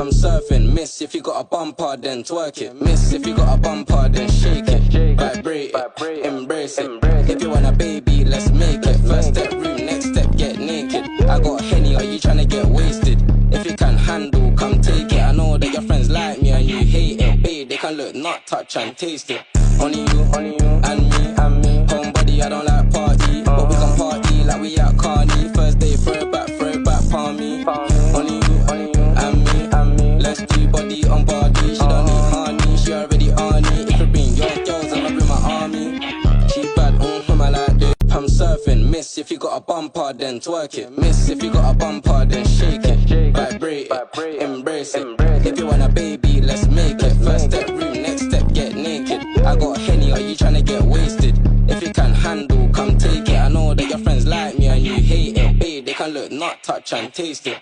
I'm surfing. Miss, if you got a bumper, then twerk it. Miss, if you got a bumper, then shake it. Vibrate it, embrace it. If you want a baby, let's make it. First step room, next step get naked. I got Henny, are you tryna get wasted? If you can handle, come take it. I know that your friends like me and you hate it. Babe, they can look, not touch and taste it. Only you, and me. Homebody, I don't like party, but we can party like we at Carney. First day, throw it back, palm me. Only you, and me. Let's do body on body. She don't need honey, she already on it. If you bring your girls, I'ma bring my army. She bad, I like this. I'm surfing. Miss, if you got a bumper, then twerk it. Miss, if you got a bumper, then shake it. Vibrate it, embrace it. If you want a baby, let's make it. First step room, next step get naked. I got Henny, are you tryna get wasted? If you can handle, come take it. I know that your friends like me and you hate it. Babe, they can look, not touch and taste it.